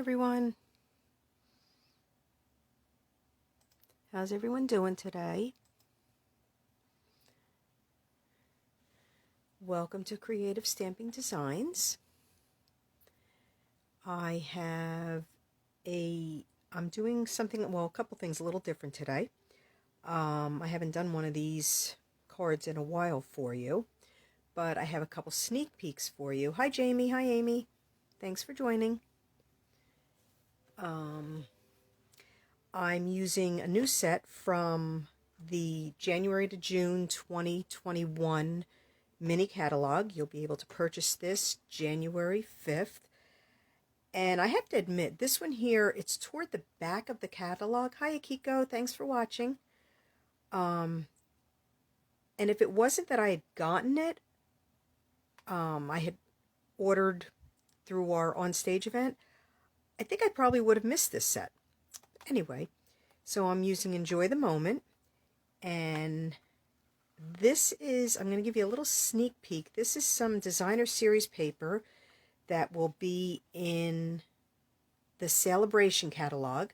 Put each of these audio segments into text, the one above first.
everyone. How's everyone doing today? Welcome to Creative Stamping Designs. I'm doing something, well, a couple things a little different today. I haven't done one of these cards in a while for you, but I have a couple sneak peeks for you. Hi Jamie, hi Amy. Thanks for joining. I'm using a new set from the January to June 2021 mini catalog. You'll be able to purchase this January 5th. And I have to admit, this one here, it's toward the back of the catalog. Hi Akiko, thanks for watching. And if it wasn't that I had gotten it, I had ordered through our on-stage event, I think I probably would have missed this set. Anyway, so I'm using Enjoy the Moment, and this is, I'm going to give you a little sneak peek. This is some designer series paper that will be in the Celebration catalog.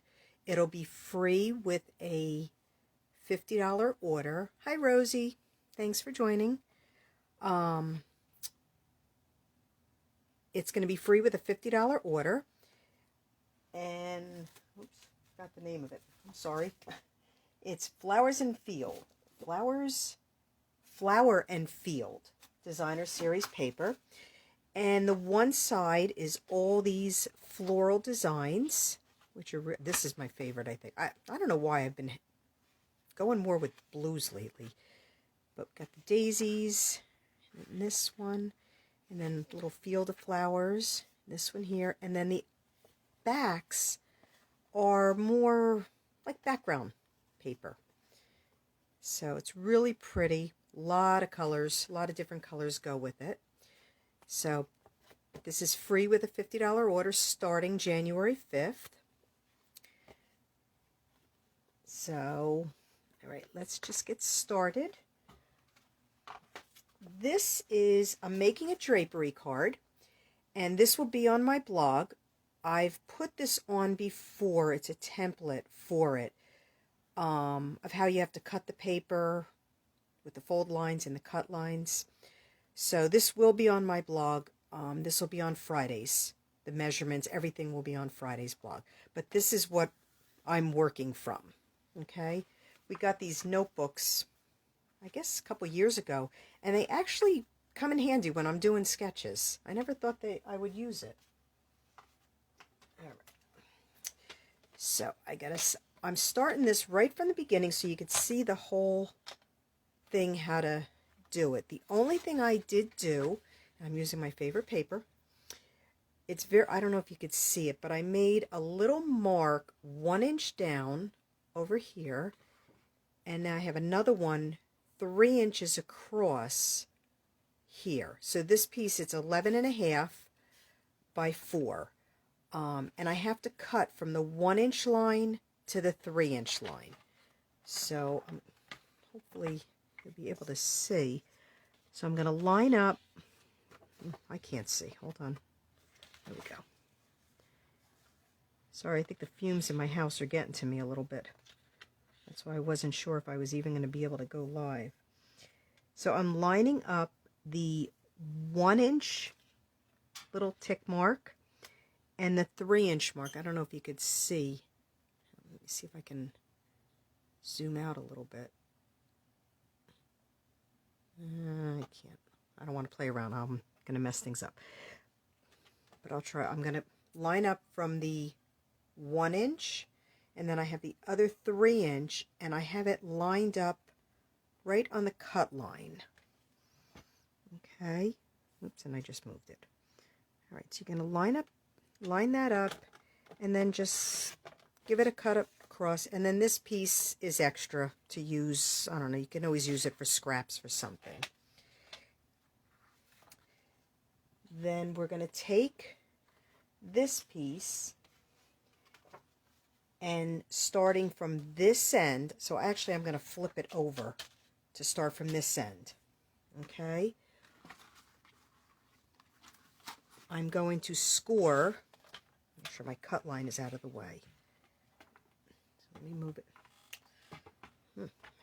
It'll be free with a $50 order. Hi Rosie, thanks for joining. It's going to be free with a $50 order, and oops, got the name of it. I'm sorry. It's Flower and Field designer series paper. And the one side is all these floral designs, which are, this is my favorite, I think. I don't know why I've been going more with blues lately. But got the daisies, and this one, and then a little field of flowers, this one here, and then the backs are more like background paper. So it's really pretty. A lot of colors, a lot of different colors go with it. So this is free with a $50 order starting January 5th. So, all right, let's just get started. This is, I'm making a drapery card, and this will be on my blog. I've put this on before. It's a template for it, of how you have to cut the paper with the fold lines and the cut lines. So this will be on my blog. This will be on Fridays. The measurements, everything will be on Friday's blog. But this is what I'm working from. Okay? We got these notebooks, I guess a couple years ago, and they actually come in handy when I'm doing sketches. I never thought I would use it. All right. So I'm starting this right from the beginning so you could see the whole thing, how to do it. The only thing I did do, I'm using my favorite paper. It's I don't know if you could see it, but I made a little mark 1 inch down over here, and now I have another one 3 inches across here. So this piece, it's 11.5 by 4. And I have to cut from the 1 inch line to the 3 inch line. So hopefully you'll be able to see. So I'm going to line up. I can't see. Hold on. There we go. Sorry, I think the fumes in my house are getting to me a little bit. That's why I wasn't sure if I was even going to be able to go live. So I'm lining up the 1 inch little tick mark and the 3 inch mark. I don't know if you could see. Let me see if I can zoom out a little bit. I can't. I don't want to play around. I'm going to mess things up. But I'll try. I'm going to line up from the 1 inch, and then I have the other 3 inch, and I have it lined up right on the cut line. Okay. Oops, and I just moved it. All right, so you're going to line that up, and then just give it a cut up across, and then this piece is extra to use. I don't know, you can always use it for scraps for something. Then we're going to take this piece, and starting from this end, so actually I'm going to flip it over to start from this end. Okay, I'm going to score, sure my cut line is out of the way. So let me move it.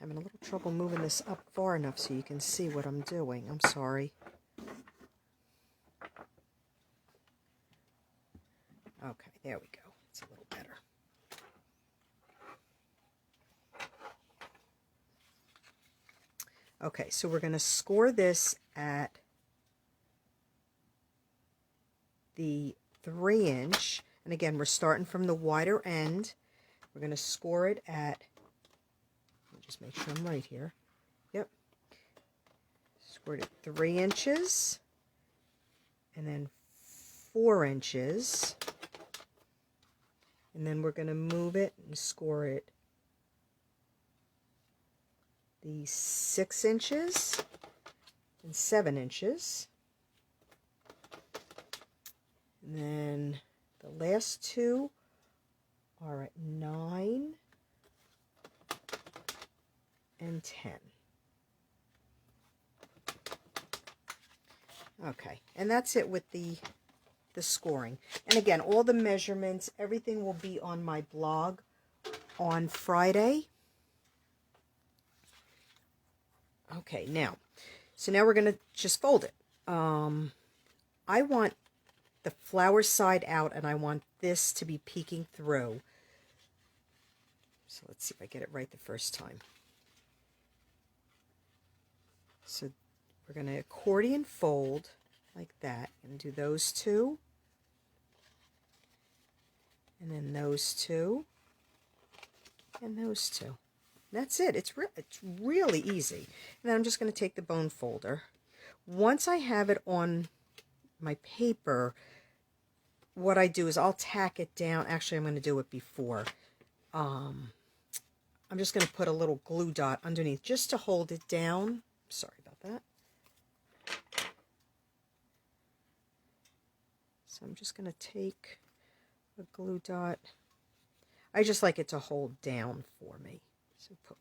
Having a little trouble moving this up far enough so you can see what I'm doing. I'm sorry. Okay, there we go. It's a little better. Okay, so we're going to score this at the 3-inch. And again, we're starting from the wider end. We're going to score it at, let me just make sure I'm right here. Yep. Scored at 3 inches. And then 4 inches. And then we're going to move it and score it the 6 inches and 7 inches. And then the last two are at 9 and 10. Okay, and that's it with the scoring. And again, all the measurements, everything will be on my blog on Friday. Okay, so now we're going to just fold it. I want the flower side out, and I want this to be peeking through. So let's see if I get it right the first time. So we're going to accordion fold like that, and do those two, and then those two, and those two. That's it. It's really easy. And then I'm just going to take the bone folder. Once I have it on my paper, what I do is I'll tack it down. Actually, I'm going to do it before. I'm just going to put a little glue dot underneath just to hold it down. Sorry about that. So I'm just going to take a glue dot. I just like it to hold down for me. So put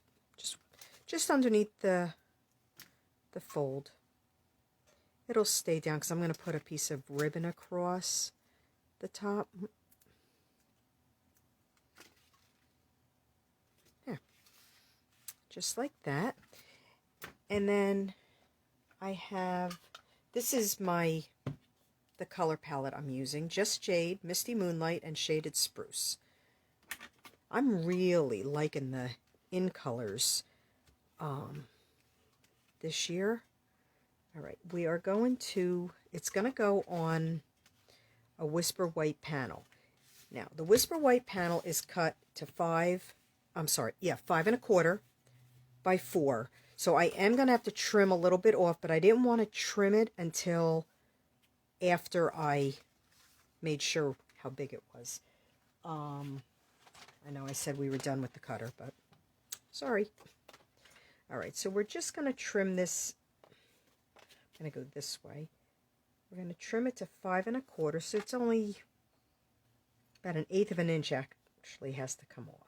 just underneath the fold. It'll stay down because I'm going to put a piece of ribbon across the top. There. Just like that. And then I have, this is the color palette I'm using, Just Jade, Misty Moonlight, and Shaded Spruce. I'm really liking the in colors this year. All right, we are going to, it's going to go on a Whisper White panel. Now, the Whisper White panel is cut to 5 1/4 by 4. So I am going to have to trim a little bit off, but I didn't want to trim it until after I made sure how big it was. I know I said we were done with the cutter, but sorry. All right, so we're just going to trim this. I'm going to go this way. We're going to trim it to 5 1/4, so it's only about 1/8 of an inch actually has to come off.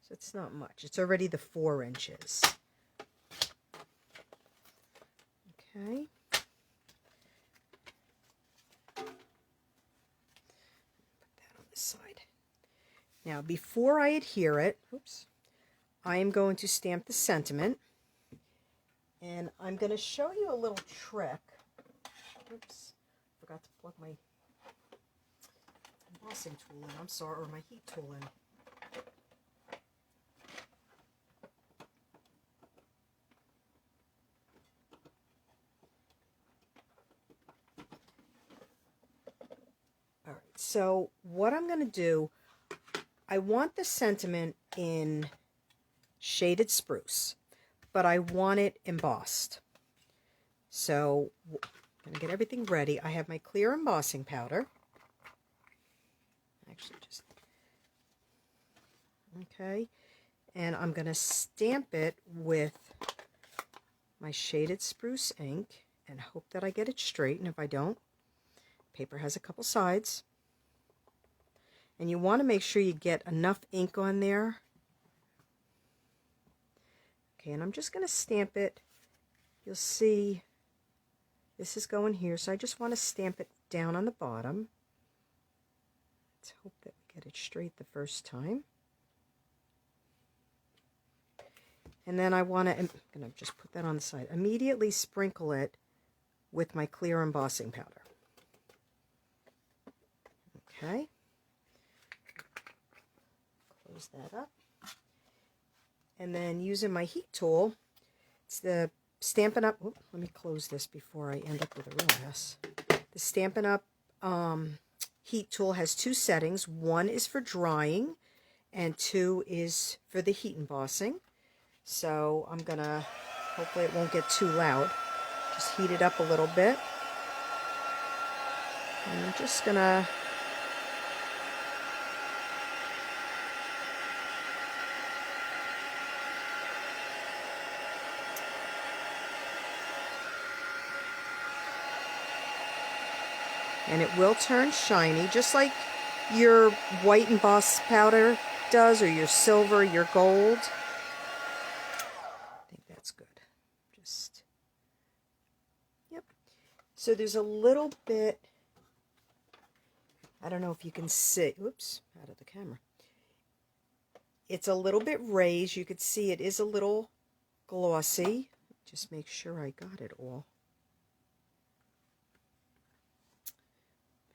So it's not much. It's already the 4 inches. Okay. Put that on this side. Now, before I adhere it, I am going to stamp the sentiment. And I'm going to show you a little trick. Forgot to plug my embossing tool in. I'm sorry, or my heat tool in. All right, so what I'm going to do, I want the sentiment in Shaded Spruce, but I want it embossed. So I'm going to get everything ready. I have my clear embossing powder. Actually, just, okay. And I'm going to stamp it with my Shaded Spruce ink and hope that I get it straight. And if I don't, paper has a couple sides. And you want to make sure you get enough ink on there. Okay, and I'm just going to stamp it. You'll see this is going here, so I just want to stamp it down on the bottom. Let's hope that we get it straight the first time. And then I'm going to just put that on the side. Immediately sprinkle it with my clear embossing powder. Okay. Close that up. And then using my heat tool, it's the Stampin' Up. Oh, let me close this before I end up with a real mess. The Stampin' Up heat tool has two settings. One is for drying, and 2 is for the heat embossing. So I'm going to, hopefully it won't get too loud, just heat it up a little bit. And I'm just going to and it will turn shiny, just like your white emboss powder does, or your silver, your gold. I think that's good. Just, yep. So there's a little bit, I don't know if you can see, oops, out of the camera. It's a little bit raised. You could see it is a little glossy. Just make sure I got it all.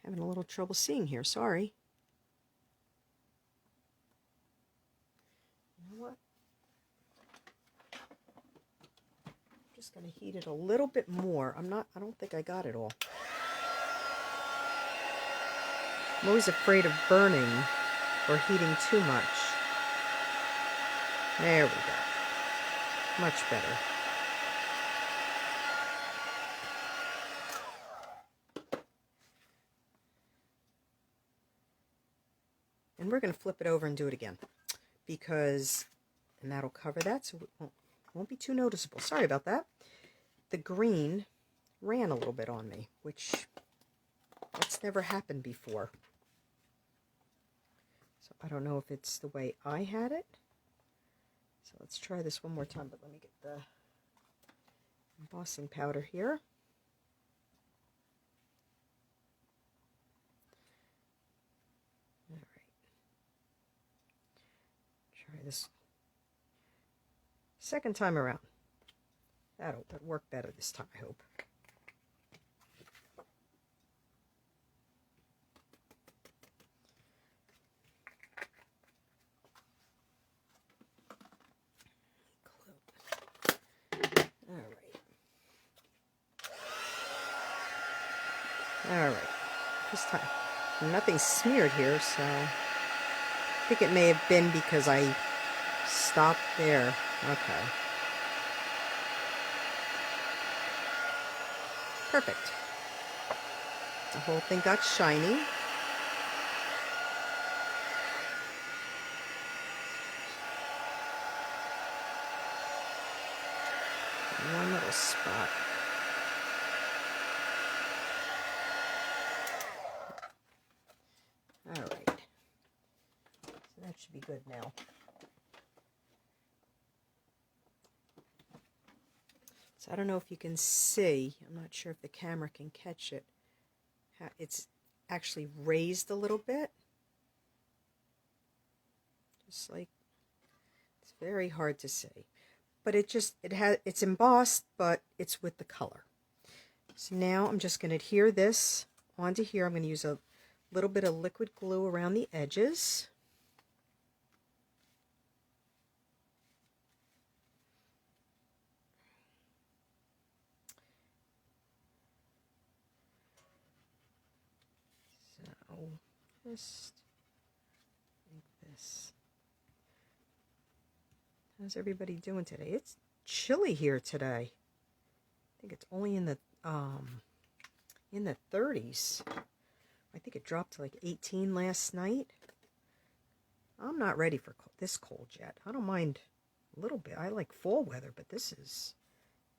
Having a little trouble seeing here, sorry. You know what? I'm just going to heat it a little bit more. I don't think I got it all. I'm always afraid of burning or heating too much. There we go. Much better. And we're going to flip it over and do it again, because, and that'll cover that, so it won't be too noticeable. Sorry about that. The green ran a little bit on me, which that's never happened before. So I don't know if it's the way I had it. So let's try this one more time, but let me get the embossing powder here. Try this second time around. That'll work better this time, I hope. All right. This time, nothing's smeared here, so I think it may have been because I stopped there. Okay. Perfect. The whole thing got shiny. One little spot. All right. So that should be good now. So I don't know if you can see, I'm not sure if the camera can catch it. It's actually raised a little bit. Just like, it's very hard to see. But it's embossed, but it's with the color. So now I'm just going to adhere this onto here. I'm going to use a little bit of liquid glue around the edges. So just like this. How's everybody doing today? It's chilly here today. I think it's only in the 30s. I think it dropped to like 18 last night. I'm not ready for this cold yet. I don't mind a little bit. I like fall weather, but this has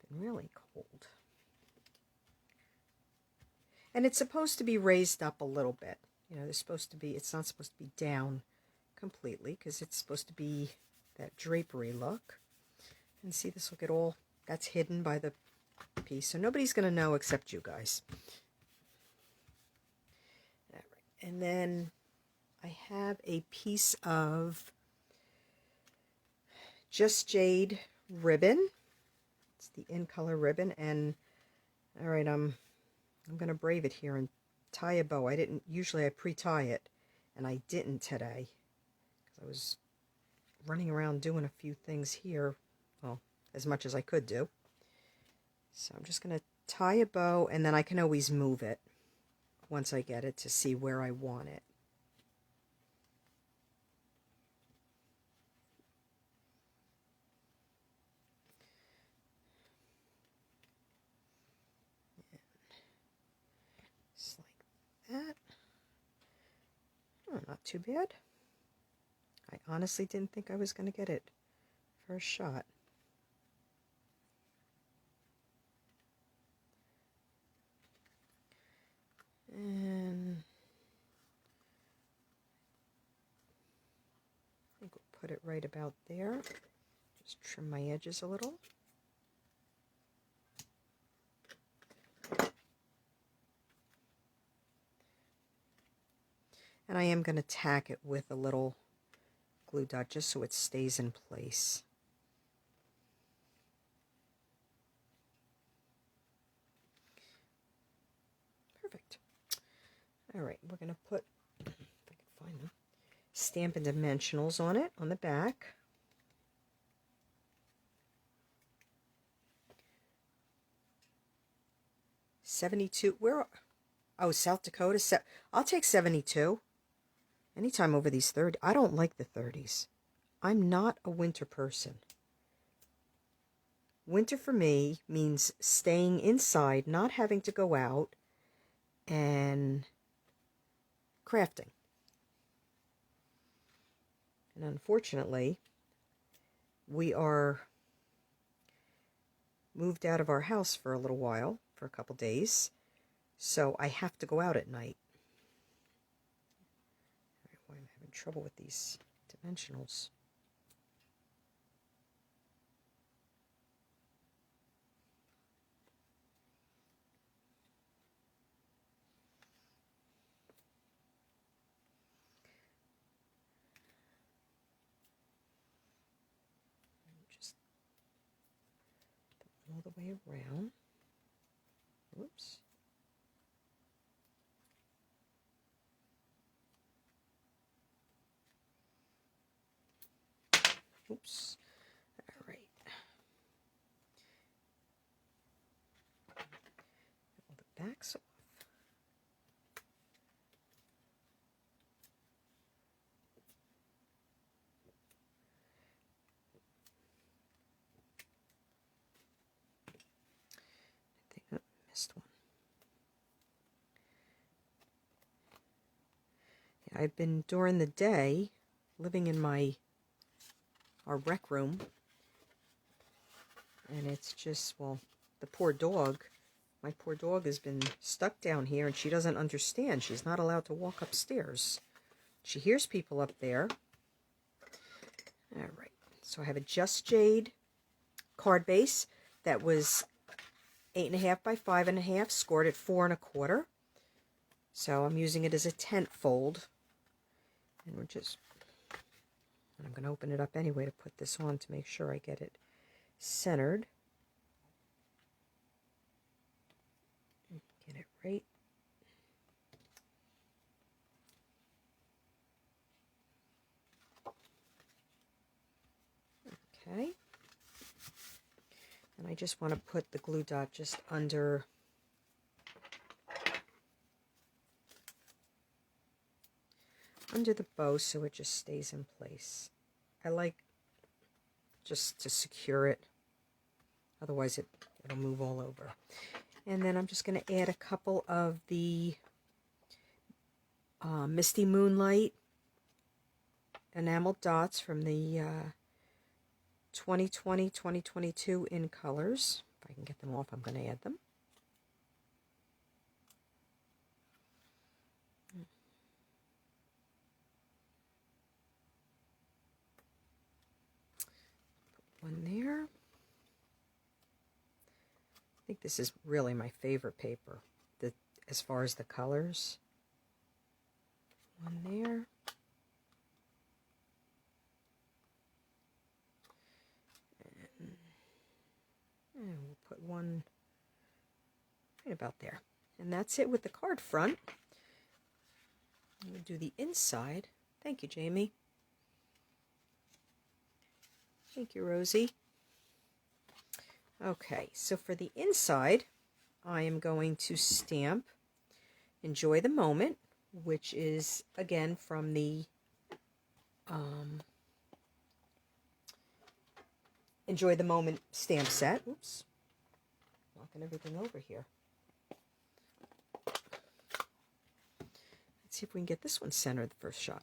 been really cold. And it's supposed to be raised up a little bit. You know, it's not supposed to be down completely, because it's supposed to be that drapery look. And see, this will get all, that's hidden by the piece, so nobody's going to know except you guys. All right. And then I have a piece of Just Jade ribbon. It's the in color ribbon, and all right, I'm going to brave it here and tie a bow. Usually I pre-tie it, and I didn't today because I was running around doing a few things here, well, as much as I could do. So I'm just going to tie a bow, and then I can always move it once I get it to see where I want it. Just like that. Oh, not too bad. I honestly didn't think I was going to get it first shot. And I think we'll put it right about there. Just trim my edges a little. And I am going to tack it with a little glue dot just so it stays in place. Perfect. All right, we're going to put, if I can find them, Stampin' Dimensionals on it, on the back. $72, where, oh, South Dakota, I'll take 72. Anytime over these 30, I don't like the 30s. I'm not a winter person. Winter for me means staying inside, not having to go out, and crafting. And unfortunately, we are moved out of our house for a little while, for a couple days, so I have to go out at night. Why I'm having trouble with these dimensionals. Just all the way around. Whoops. Oops. All right. All the backs off. I think I missed one. Yeah, I've been during the day living in our rec room, and it's just, well, the poor dog. My poor dog has been stuck down here, and she doesn't understand. She's not allowed to walk upstairs. She hears people up there. All right, so I have a Just Jade card base that was 8.5 by 5.5, scored at 4 1/4. So I'm using it as a tent fold, and I'm going to open it up anyway to put this on to make sure I get it centered. Get it right. Okay. And I just want to put the glue dot just under the bow so it just stays in place. I like just to secure it, otherwise it'll move all over. And then I'm just going to add a couple of the Misty Moonlight enamel dots from the 2020-2022 in colors. If I can get them off, I'm going to add them. Put one there. I think this is really my favorite paper, as far as the colors. One there. about there. And that's it with the card front. We'll do the inside. Thank you, Jamie. Thank you, Rosie. Okay, so for the inside, I am going to stamp Enjoy the Moment, which is, again, from the Enjoy the Moment stamp set. Oops, knocking everything over here. Let's see if we can get this one centered the first shot.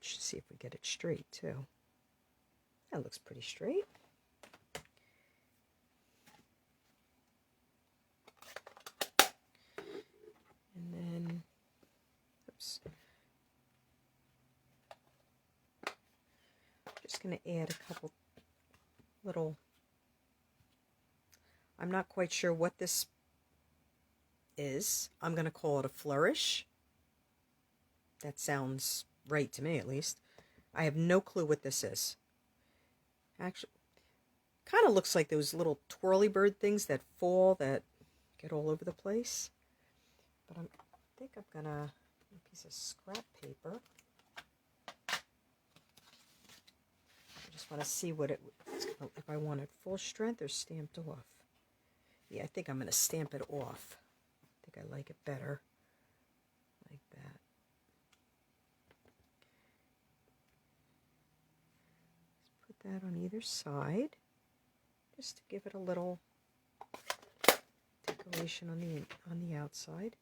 See if we get it straight too. That looks pretty straight. And then, oops. Just going to add a couple little, I'm not quite sure what this is. I'm going to call it a flourish. That sounds right to me, at least. I have no clue what this is. Actually, kind of looks like those little twirly bird things that fall, that get all over the place. But I think I'm gonna a piece of scrap paper. I just want to see what if I want it full strength or stamped off. Yeah, I think I'm gonna stamp it off. I think I like it better like that. That on either side, just to give it a little decoration on the outside.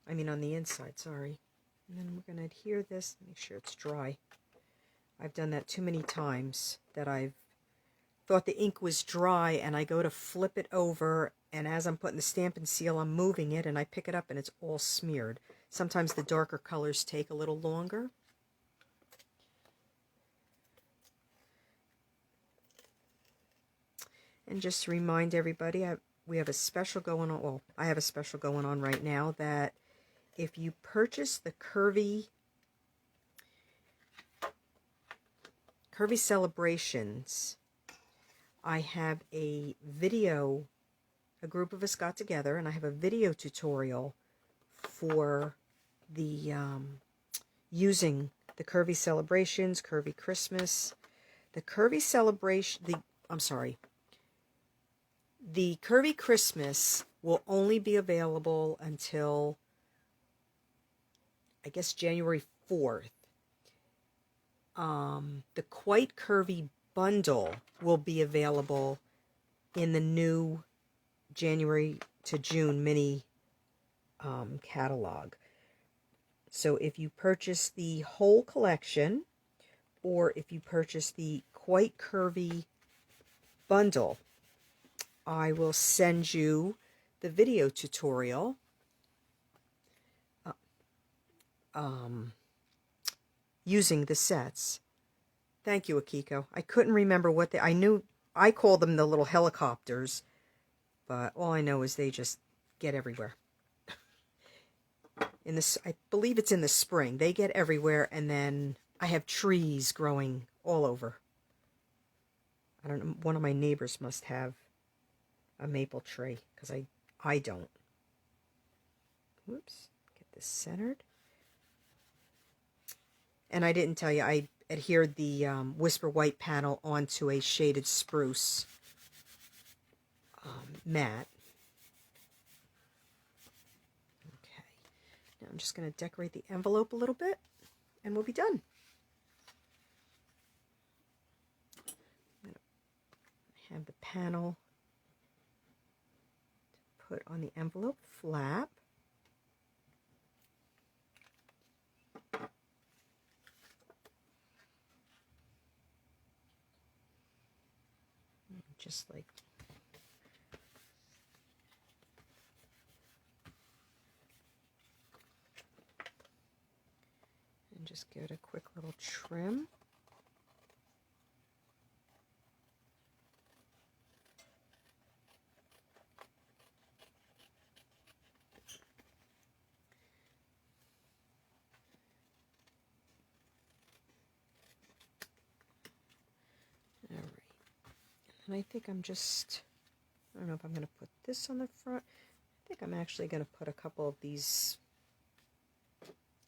I mean on the inside, sorry. And then we're going to adhere this, make sure it's dry. I've done that too many times that I've thought the ink was dry and I go to flip it over, and as I'm putting the Stampin' Seal, I'm moving it and I pick it up and it's all smeared. Sometimes the darker colors take a little longer. And just to remind everybody, we have a special going on. Well, I have a special going on right now that if you purchase the Curvy Celebrations, I have a video. A group of us got together, and I have a video tutorial for the using the Curvy Celebrations, Curvy Christmas, the Curvy Celebration. The Curvy Christmas will only be available until, I guess, January 4th. The Quite Curvy bundle will be available in the new January to June mini catalog. So if you purchase the whole collection, or if you purchase the Quite Curvy bundle, I will send you the video tutorial using the sets. Thank you, Akiko. I couldn't remember what I knew. I call them the little helicopters, but all I know is they just get everywhere. I believe it's in the spring. They get everywhere, and then I have trees growing all over. I don't know. One of my neighbors must have a maple tree, because I don't. Whoops. Get this centered. And I didn't tell you, I adhered the Whisper White panel onto a shaded spruce mat. Okay. Now I'm just going to decorate the envelope a little bit, and we'll be done. I'm going to have the panel to put on the envelope flap. Just like and just give it a quick little trim. And I think I'm just, I don't know if I'm going to put this on the front. I think I'm actually going to put a couple of these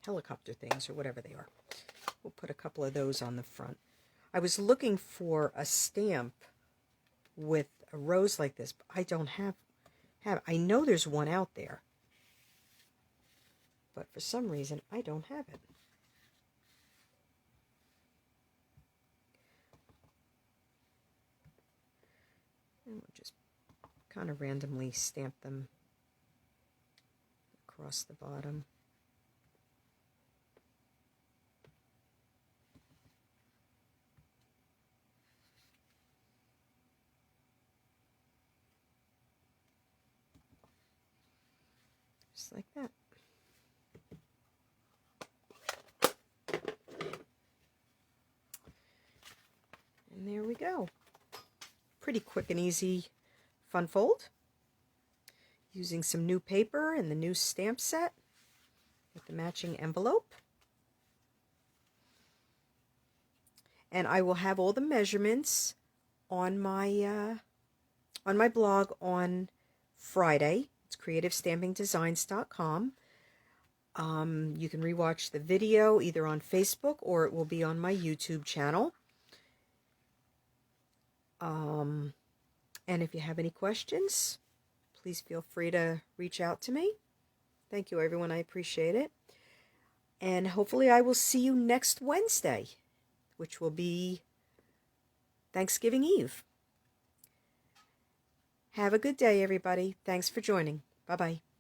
helicopter things or whatever they are. We'll put a couple of those on the front. I was looking for a stamp with a rose like this, but I don't have I know there's one out there, but for some reason I don't have it. And we'll just kind of randomly stamp them across the bottom. Just like that. And there we go. Pretty quick and easy fun fold. Using some new paper and the new stamp set with the matching envelope. And I will have all the measurements on my blog on Friday. It's creativestampingdesigns.com. You can rewatch the video either on Facebook or it will be on my YouTube channel. And if you have any questions, please feel free to reach out to me. Thank you, everyone. I appreciate it. And hopefully I will see you next Wednesday, which will be Thanksgiving Eve. Have a good day, everybody. Thanks for joining. Bye-bye.